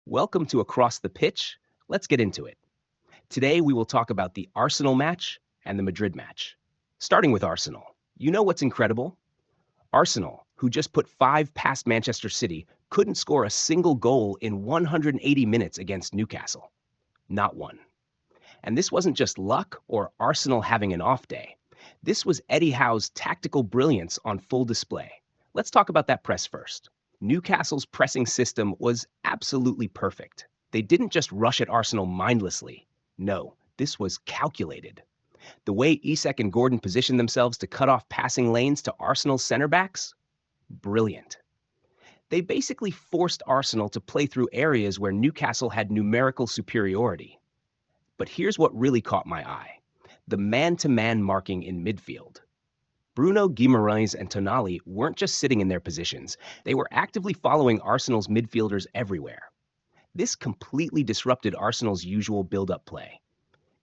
Welcome to Across the Pitch. Let's get into it. Today we will talk about the Arsenal match and the Madrid match. Starting with Arsenal. You know what's incredible? Arsenal, who just put 5 past Manchester City, couldn't score a single goal in 180 minutes against Newcastle. Not one. And this wasn't just luck or Arsenal having an off day. This was Eddie Howe's tactical brilliance on full display. Let's talk about that press first. Newcastle's pressing system was absolutely perfect. They didn't just rush at Arsenal mindlessly. No, this was calculated. The way Isak and Gordon positioned themselves to cut off passing lanes to Arsenal's center backs? Brilliant. They basically forced Arsenal to play through areas where Newcastle had numerical superiority. But here's what really caught my eye: the man-to-man marking in midfield. Bruno, Guimaraes, and Tonali weren't just sitting in their positions, they were actively following Arsenal's midfielders everywhere. This completely disrupted Arsenal's usual build-up play.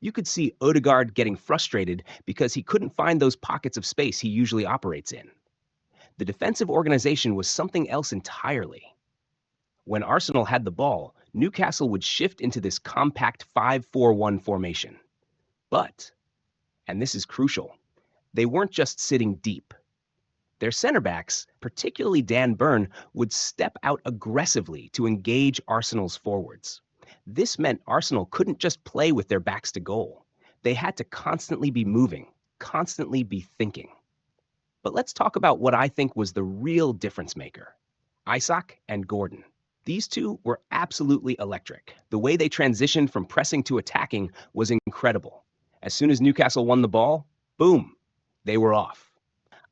You could see Odegaard getting frustrated because he couldn't find those pockets of space he usually operates in. The defensive organization was something else entirely. When Arsenal had the ball, Newcastle would shift into this compact 5-4-1 formation. But, and this is crucial, they weren't just sitting deep. Their center backs, particularly Dan Burn, would step out aggressively to engage Arsenal's forwards. This meant Arsenal couldn't just play with their backs to goal. They had to constantly be moving, constantly be thinking. But let's talk about what I think was the real difference maker: Isak and Gordon. These two were absolutely electric. The way they transitioned from pressing to attacking was incredible. As soon as Newcastle won the ball, boom, they were off.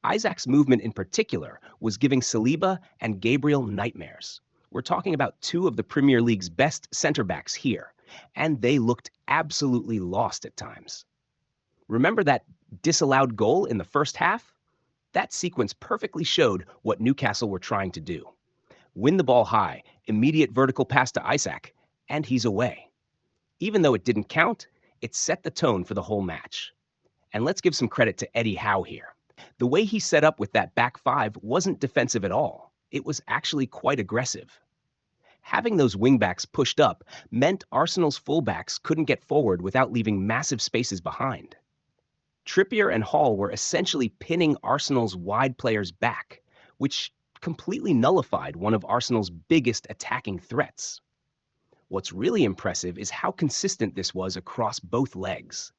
Isak's movement in particular was giving Saliba and Gabriel nightmares. We're talking about two of the Premier League's best center backs here, and they looked absolutely lost at times. Remember that disallowed goal in the first half? That sequence perfectly showed what Newcastle were trying to do. Win the ball high, immediate vertical pass to Isak, and he's away. Even though it didn't count, it set the tone for the whole match. And let's give some credit to Eddie Howe here. The way he set up with that back five wasn't defensive at all. It was actually quite aggressive. Having those wingbacks pushed up meant Arsenal's fullbacks couldn't get forward without leaving massive spaces behind. Trippier and Hall were essentially pinning Arsenal's wide players back, which completely nullified one of Arsenal's biggest attacking threats. What's really impressive is how consistent this was across both legs.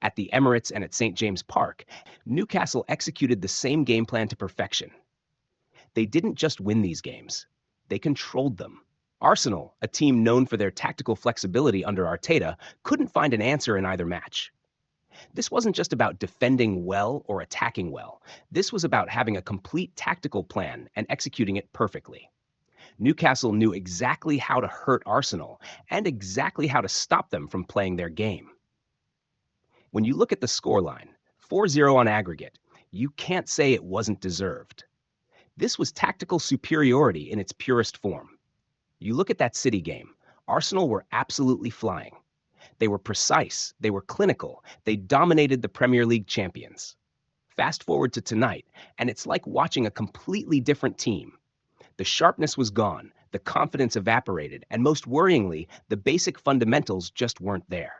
At the Emirates and at St. James Park, Newcastle executed the same game plan to perfection. They didn't just win these games, they controlled them. Arsenal, a team known for their tactical flexibility under Arteta, couldn't find an answer in either match. This wasn't just about defending well or attacking well. This was about having a complete tactical plan and executing it perfectly. Newcastle knew exactly how to hurt Arsenal and exactly how to stop them from playing their game. When you look at the scoreline, 4-0 on aggregate, you can't say it wasn't deserved. This was tactical superiority in its purest form. You look at that City game, Arsenal were absolutely flying. They were precise, they were clinical, they dominated the Premier League champions. Fast forward to tonight, and it's like watching a completely different team. The sharpness was gone, the confidence evaporated, and most worryingly, the basic fundamentals just weren't there.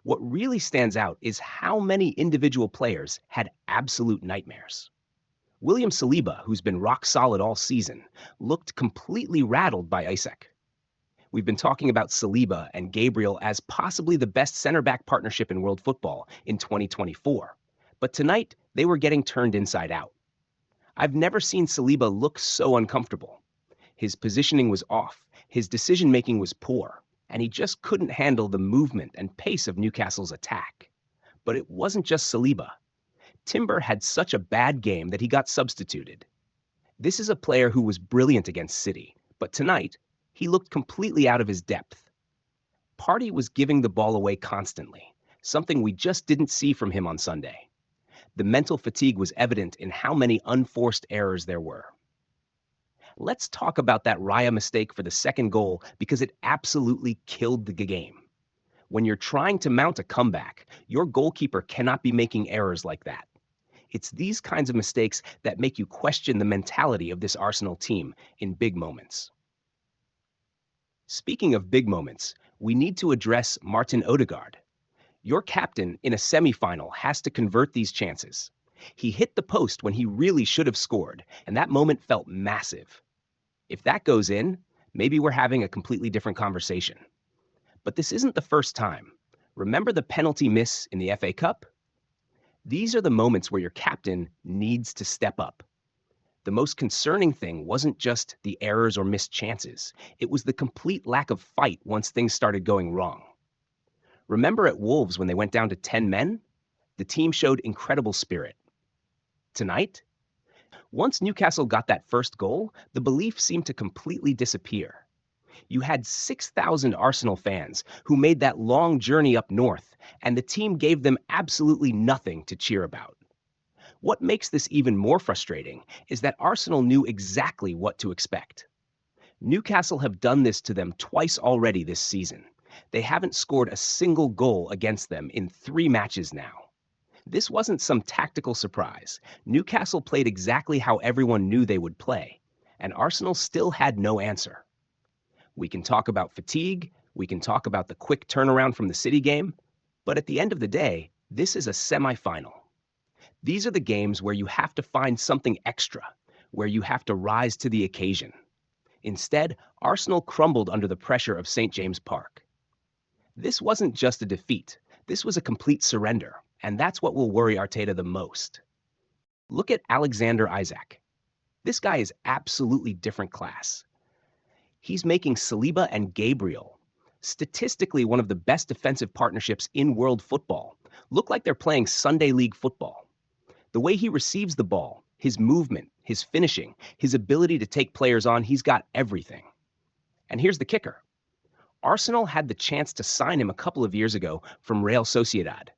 What really stands out is how many individual players had absolute nightmares. William Saliba, who's been rock solid all season, looked completely rattled by Isak. We've been talking about Saliba and Gabriel as possibly the best center-back partnership in world football in 2024. But tonight, they were getting turned inside out. I've never seen Saliba look so uncomfortable. His positioning was off, his decision-making was poor, and he just couldn't handle the movement and pace of Newcastle's attack. But it wasn't just Saliba. Timber had such a bad game that he got substituted. This is a player who was brilliant against City, but tonight, he looked completely out of his depth. Partey was giving the ball away constantly, something we just didn't see from him on Sunday. The mental fatigue was evident in how many unforced errors there were. Let's talk about that Raya mistake for the second goal because it absolutely killed the game. When you're trying to mount a comeback, your goalkeeper cannot be making errors like that. It's these kinds of mistakes that make you question the mentality of this Arsenal team in big moments. Speaking of big moments, we need to address Martin Odegaard. Your captain in a semifinal has to convert these chances. He hit the post when he really should have scored, and that moment felt massive. If that goes in, maybe we're having a completely different conversation. But this isn't the first time. Remember the penalty miss in the FA Cup? These are the moments where your captain needs to step up. The most concerning thing wasn't just the errors or missed chances, it was the complete lack of fight once things started going wrong. Remember at Wolves when they went down to 10 men? The team showed incredible spirit. Tonight? Once Newcastle got that first goal, the belief seemed to completely disappear. You had 6,000 Arsenal fans who made that long journey up north, and the team gave them absolutely nothing to cheer about. What makes this even more frustrating is that Arsenal knew exactly what to expect. Newcastle have done this to them twice already this season. They haven't scored a single goal against them in 3 matches now. This wasn't some tactical surprise. Newcastle played exactly how everyone knew they would play, and Arsenal still had no answer. We can talk about fatigue, we can talk about the quick turnaround from the City game, but at the end of the day, this is a semi-final. These are the games where you have to find something extra, where you have to rise to the occasion. Instead, Arsenal crumbled under the pressure of St. James Park. This wasn't just a defeat, this was a complete surrender, and that's what will worry Arteta the most. Look at Alexander Isak. This guy is absolutely different class. He's making Saliba and Gabriel, statistically one of the best defensive partnerships in world football, look like they're playing Sunday League football. The way he receives the ball, his movement, his finishing, his ability to take players on, he's got everything. And here's the kicker. Arsenal had the chance to sign him a couple of years ago from Real Sociedad.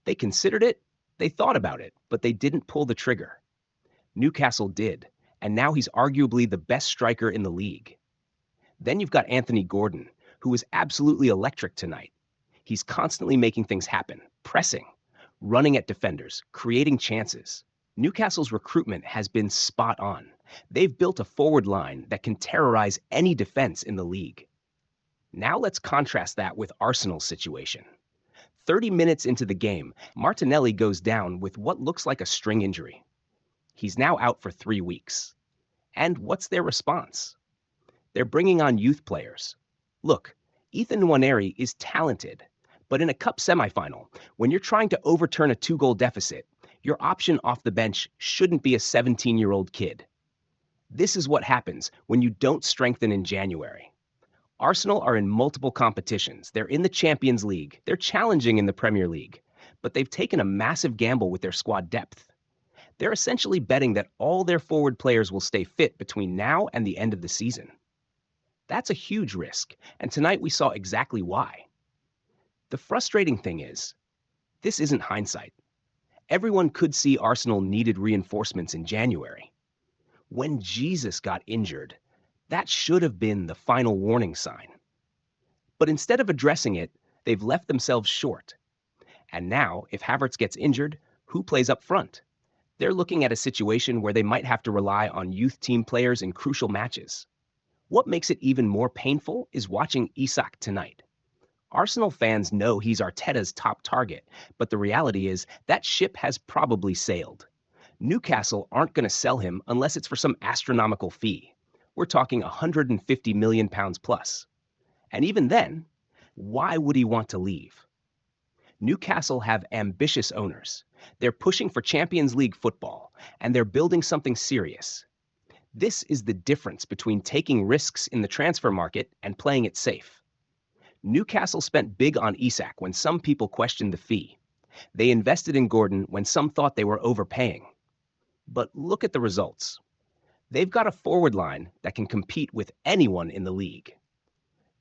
They considered it, they thought about it, but they didn't pull the trigger. Newcastle did, and now he's arguably the best striker in the league. Then you've got Anthony Gordon, who is absolutely electric tonight. He's constantly making things happen, pressing, running at defenders, creating chances. Newcastle's recruitment has been spot on. They've built a forward line that can terrorize any defense in the league. Now let's contrast that with Arsenal's situation. 30 minutes into the game, Martinelli goes down with what looks like a string injury. He's now out for 3 weeks. And what's their response? They're bringing on youth players. Look, Ethan Nwaneri is talented, but in a cup semifinal, when you're trying to overturn a 2-goal deficit, your option off the bench shouldn't be a 17-year-old kid. This is what happens when you don't strengthen in January. Arsenal are in multiple competitions. They're in the Champions League. They're challenging in the Premier League. But they've taken a massive gamble with their squad depth. They're essentially betting that all their forward players will stay fit between now and the end of the season. That's a huge risk, and tonight we saw exactly why. The frustrating thing is, this isn't hindsight. Everyone could see Arsenal needed reinforcements in January. When Jesus got injured, that should have been the final warning sign. But instead of addressing it, they've left themselves short. And now, if Havertz gets injured, who plays up front? They're looking at a situation where they might have to rely on youth team players in crucial matches. What makes it even more painful is watching Isak tonight. Arsenal fans know he's Arteta's top target, but the reality is that ship has probably sailed. Newcastle aren't going to sell him unless it's for some astronomical fee. We're talking £150 million plus. And even then, why would he want to leave? Newcastle have ambitious owners. They're pushing for Champions League football, and they're building something serious. This is the difference between taking risks in the transfer market and playing it safe. Newcastle spent big on Isak when some people questioned the fee. They invested in Gordon when some thought they were overpaying. But look at the results. They've got a forward line that can compete with anyone in the league.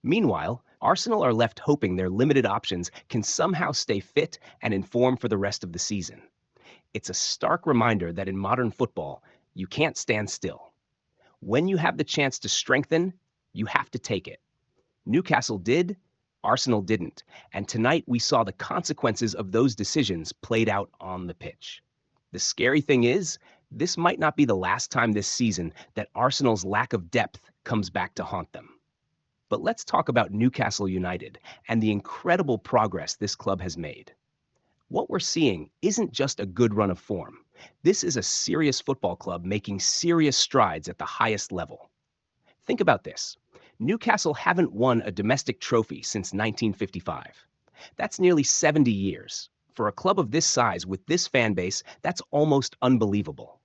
Meanwhile, Arsenal are left hoping their limited options can somehow stay fit and in form for the rest of the season. It's a stark reminder that in modern football, you can't stand still. When you have the chance to strengthen, you have to take it. Newcastle did, Arsenal didn't, and tonight we saw the consequences of those decisions played out on the pitch. The scary thing is, this might not be the last time this season that Arsenal's lack of depth comes back to haunt them. But let's talk about Newcastle United and the incredible progress this club has made. What we're seeing isn't just a good run of form. This is a serious football club making serious strides at the highest level. Think about this. Newcastle haven't won a domestic trophy since 1955. That's nearly 70 years. For a club of this size with this fan base, that's almost unbelievable.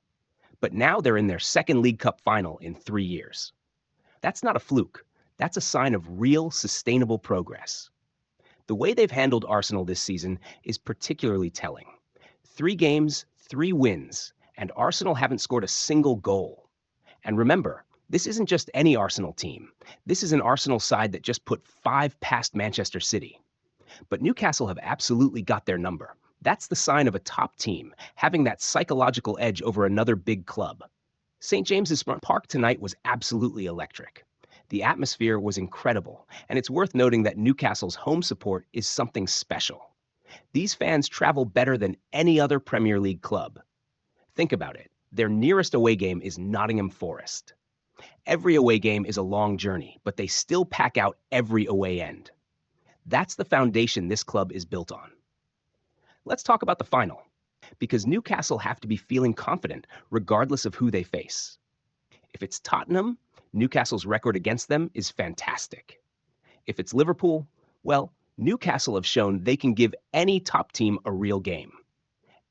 But now they're in their second League Cup final in 3 years. That's not a fluke. That's a sign of real, sustainable progress. The way they've handled Arsenal this season is particularly telling. 3 games, 3 wins, and Arsenal haven't scored a single goal. And remember, this isn't just any Arsenal team. This is an Arsenal side that just put 5 past Manchester City. But Newcastle have absolutely got their number. That's the sign of a top team, having that psychological edge over another big club. St. James's Park tonight was absolutely electric. The atmosphere was incredible, and it's worth noting that Newcastle's home support is something special. These fans travel better than any other Premier League club. Think about it. Their nearest away game is Nottingham Forest. Every away game is a long journey, but they still pack out every away end. That's the foundation this club is built on. Let's talk about the final, because Newcastle have to be feeling confident regardless of who they face. If it's Tottenham, Newcastle's record against them is fantastic. If it's Liverpool, well, Newcastle have shown they can give any top team a real game.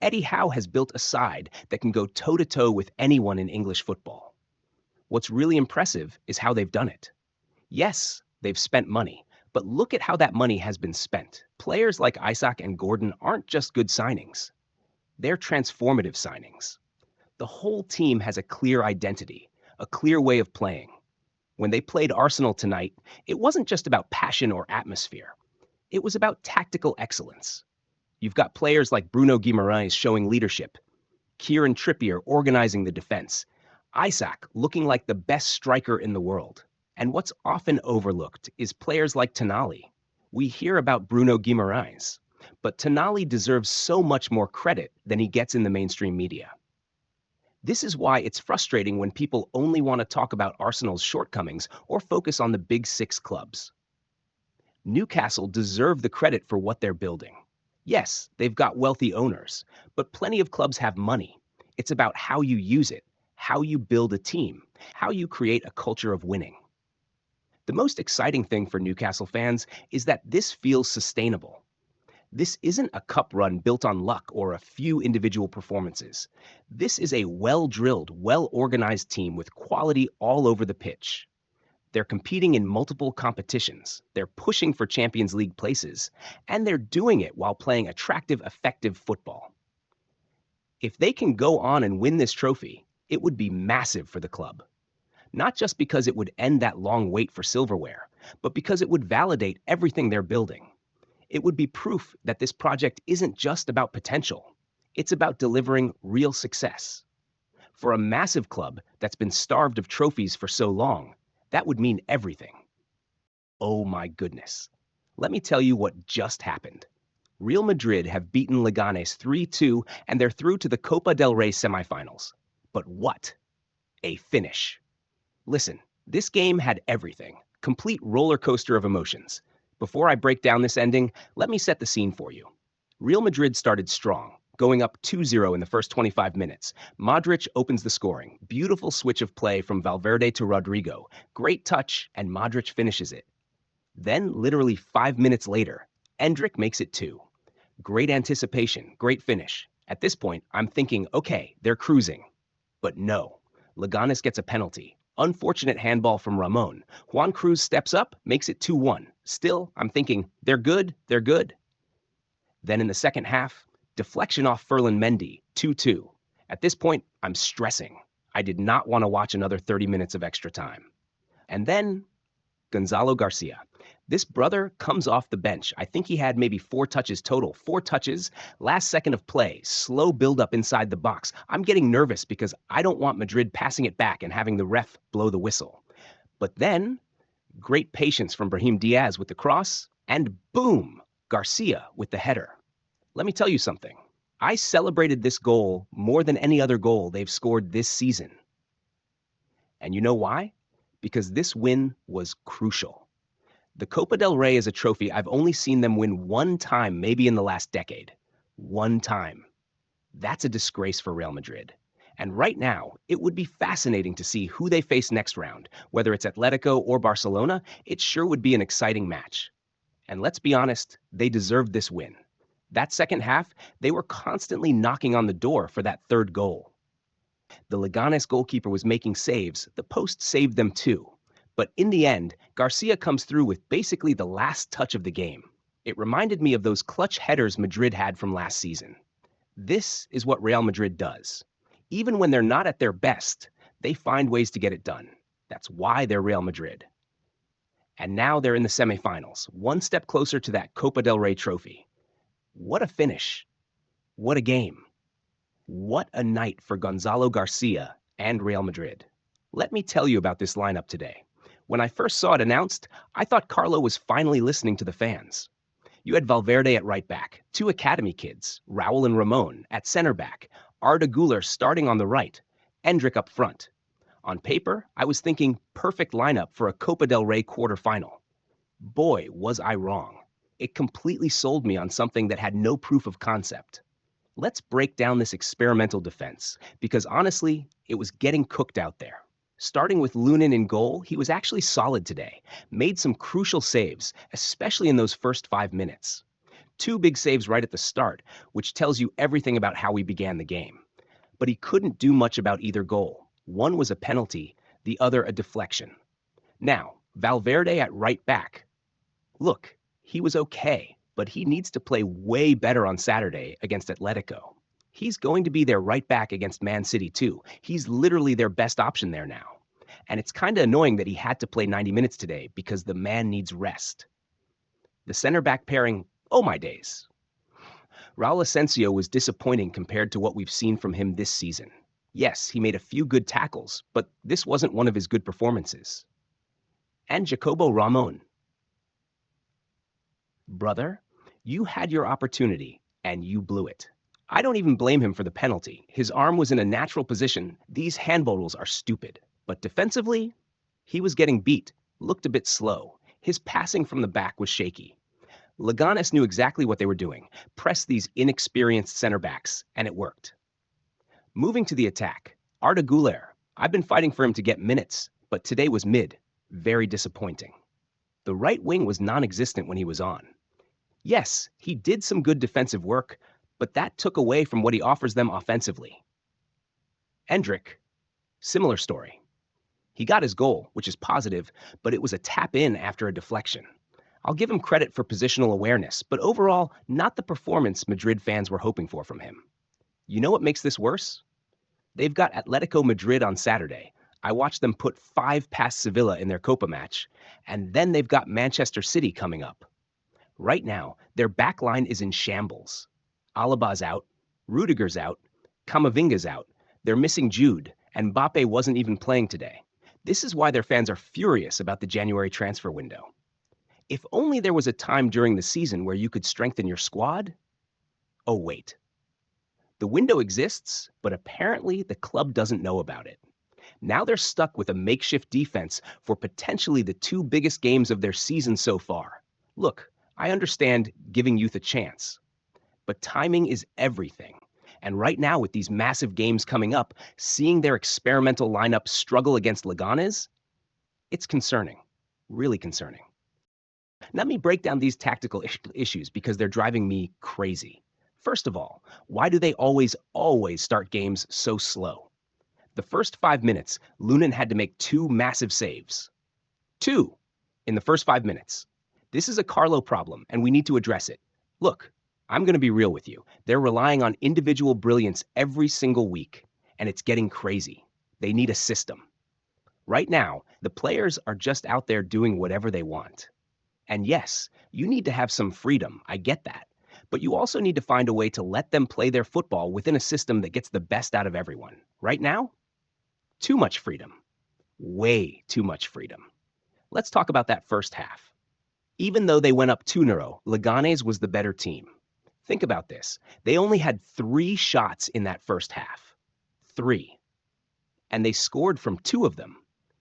Eddie Howe has built a side that can go toe-to-toe with anyone in English football. What's really impressive is how they've done it. Yes, they've spent money, but look at how that money has been spent. Players like Isak and Gordon aren't just good signings. They're transformative signings. The whole team has a clear identity, a clear way of playing. When they played Arsenal tonight, it wasn't just about passion or atmosphere. It was about tactical excellence. You've got players like Bruno Guimaraes showing leadership, Kieran Trippier organizing the defense, Isak looking like the best striker in the world. And what's often overlooked is players like Tonali. We hear about Bruno Guimaraes, but Tonali deserves so much more credit than he gets in the mainstream media. This is why it's frustrating when people only want to talk about Arsenal's shortcomings or focus on the big 6 clubs. Newcastle deserve the credit for what they're building. Yes, they've got wealthy owners, but plenty of clubs have money. It's about how you use it, how you build a team, how you create a culture of winning. The most exciting thing for Newcastle fans is that this feels sustainable. This isn't a cup run built on luck or a few individual performances. This is a well-drilled, well-organized team with quality all over the pitch. They're competing in multiple competitions, they're pushing for Champions League places, and they're doing it while playing attractive, effective football. If they can go on and win this trophy, it would be massive for the club. Not just because it would end that long wait for silverware, but because it would validate everything they're building. It would be proof that this project isn't just about potential. It's about delivering real success. For a massive club that's been starved of trophies for so long, that would mean everything. Oh my goodness. Let me tell you what just happened. Real Madrid have beaten Leganes 3-2 and they're through to the Copa del Rey semifinals. But what? A finish. Listen, this game had everything. Complete roller coaster of emotions. Before I break down this ending, let me set the scene for you. Real Madrid started strong, going up 2-0 in the first 25 minutes. Modric opens the scoring. Beautiful switch of play from Valverde to Rodrigo. Great touch, and Modric finishes it. Then, literally 5 minutes later, Endrick makes it 2. Great anticipation, great finish. At this point, I'm thinking, okay, they're cruising. But no, Leganes gets a penalty. Unfortunate handball from Ramon. Juan Cruz steps up, makes it 2-1. Still, I'm thinking, they're good, they're good. Then in the second half, deflection off Ferland Mendy, 2-2. At this point, I'm stressing. I did not want to watch another 30 minutes of extra time. And then, Gonzalo Garcia. This brother comes off the bench. I think he had maybe 4 touches total. 4 touches, last second of play, slow build-up inside the box. I'm getting nervous because I don't want Madrid passing it back and having the ref blow the whistle. But then, great patience from Brahim Diaz with the cross, and boom, Garcia with the header. Let me tell you something. I celebrated this goal more than any other goal they've scored this season. And you know why? Because this win was crucial. The Copa del Rey is a trophy I've only seen them win one time, maybe in the last decade. One time. That's a disgrace for Real Madrid. And right now, it would be fascinating to see who they face next round. Whether it's Atletico or Barcelona, it sure would be an exciting match. And let's be honest, they deserved this win. That second half, they were constantly knocking on the door for that third goal. The Leganes goalkeeper was making saves, the post saved them too. But in the end, Garcia comes through with basically the last touch of the game. It reminded me of those clutch headers Madrid had from last season. This is what Real Madrid does. Even when they're not at their best, they find ways to get it done. That's why they're Real Madrid. And now they're in the semifinals, one step closer to that Copa del Rey trophy. What a finish. What a game. What a night for Gonzalo Garcia and Real Madrid. Let me tell you about this lineup today. When I first saw it announced, I thought Carlo was finally listening to the fans. You had Valverde at right back, two academy kids, Raul and Ramon, at center back, Arda Güler starting on the right, Endrick up front. On paper, I was thinking perfect lineup for a Copa del Rey quarterfinal. Boy, was I wrong. It completely sold me on something that had no proof of concept. Let's break down this experimental defense, because honestly, it was getting cooked out there. Starting with Lunin in goal, he was actually solid today, made some crucial saves, especially in those first 5 minutes. Two big saves right at the start, which tells you everything about how we began the game. But he couldn't do much about either goal. One was a penalty, the other a deflection. Now, Valverde at right back. Look, he was okay, but he needs to play way better on Saturday against Atletico. He's going to be their right back against Man City too. He's literally their best option there now. And it's kind of annoying that he had to play 90 minutes today because the man needs rest. The center back pairing, oh my days. Raul Asensio was disappointing compared to what we've seen from him this season. Yes, he made a few good tackles, but this wasn't one of his good performances. And Jacobo Ramon. Brother, you had your opportunity, and you blew it. I don't even blame him for the penalty. His arm was in a natural position. These handball rules are stupid. But defensively, he was getting beat, looked a bit slow. His passing from the back was shaky. Leganes knew exactly what they were doing. Press these inexperienced center backs, and it worked. Moving to the attack, Arda Güler. I've been fighting for him to get minutes, but today was mid. Very disappointing. The right wing was non-existent when he was on. Yes, he did some good defensive work, but that took away from what he offers them offensively. Endrick, similar story. He got his goal, which is positive, but it was a tap in after a deflection. I'll give him credit for positional awareness, but overall, not the performance Madrid fans were hoping for from him. You know what makes this worse? They've got Atletico Madrid on Saturday. I watched them put 5 past Sevilla in their Copa match, and then they've got Manchester City coming up. Right now, their back line is in shambles. Alaba's out, Rudiger's out, Camavinga's out. They're missing Jude, and Mbappe wasn't even playing today. This is why their fans are furious about the January transfer window. If only there was a time during the season where you could strengthen your squad. Oh, wait. The window exists, but apparently the club doesn't know about it. Now they're stuck with a makeshift defense for potentially the 2 biggest games of their season so far. Look, I understand giving youth a chance, but timing is everything. And right now, with these massive games coming up, seeing their experimental lineup struggle against Leganes, it's concerning, really concerning. Let me break down these tactical issues because they're driving me crazy. First of all, why do they always start games so slow? The first 5 minutes, Lunin had to make 2 massive saves. 2 in the first 5 minutes. This is a Carlo problem, and we need to address it. Look, I'm going to be real with you. They're relying on individual brilliance every single week, and it's getting crazy. They need a system. Right now, the players are just out there doing whatever they want. And yes, you need to have some freedom. I get that. But you also need to find a way to let them play their football within a system that gets the best out of everyone. Right now, too much freedom. Way too much freedom. Let's talk about that first half. Even though they went up 2-0, Leganes was the better team. Think about this. They only had 3 shots in that first half. 3. And they scored from 2 of them.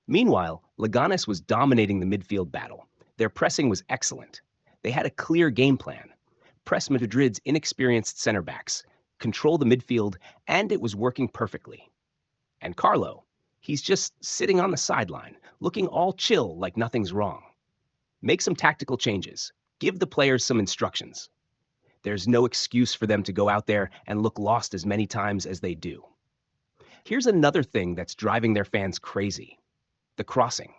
Meanwhile, Leganes was dominating the midfield battle. Their pressing was excellent. They had a clear game plan. Press Madrid's inexperienced center backs, control the midfield, and it was working perfectly. And Carlo, he's just sitting on the sideline, looking all chill like nothing's wrong. Make some tactical changes. Give the players some instructions. There's no excuse for them to go out there and look lost as many times as they do. Here's another thing that's driving their fans crazy: the crossing.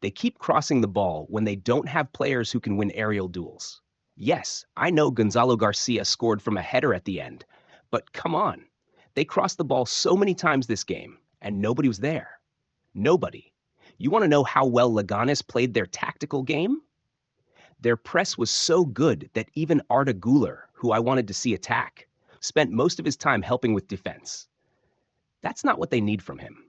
They keep crossing the ball when they don't have players who can win aerial duels. Yes, I know Gonzalo Garcia scored from a header at the end, but come on. They crossed the ball so many times this game, and nobody was there. Nobody. You want to know how well Leganes played their tactical game? Their press was so good that even Arda Güler, who I wanted to see attack, spent most of his time helping with defense. That's not what they need from him.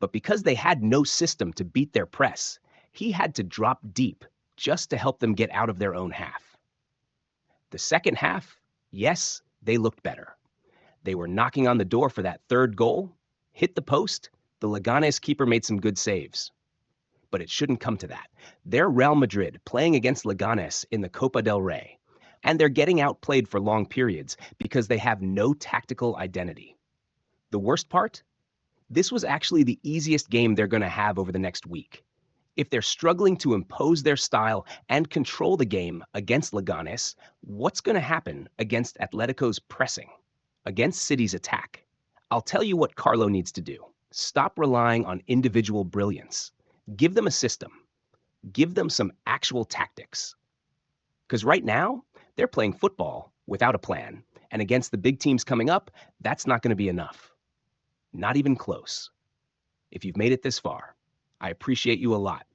But because they had no system to beat their press, he had to drop deep just to help them get out of their own half. The second half, yes, they looked better. They were knocking on the door for that third goal, hit the post, the Leganes keeper made some good saves. But it shouldn't come to that. They're Real Madrid playing against Leganes in the Copa del Rey, and they're getting outplayed for long periods because they have no tactical identity. The worst part? This was actually the easiest game they're going to have over the next week. If they're struggling to impose their style and control the game against Leganes, what's going to happen against Atletico's pressing, against City's attack? I'll tell you what Carlo needs to do. Stop relying on individual brilliance. Give them a system. Give them some actual tactics. Because right now, they're playing football without a plan, and against the big teams coming up, that's not going to be enough. Not even close. If you've made it this far, I appreciate you a lot.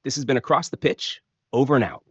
This has been Across the Pitch, over and out.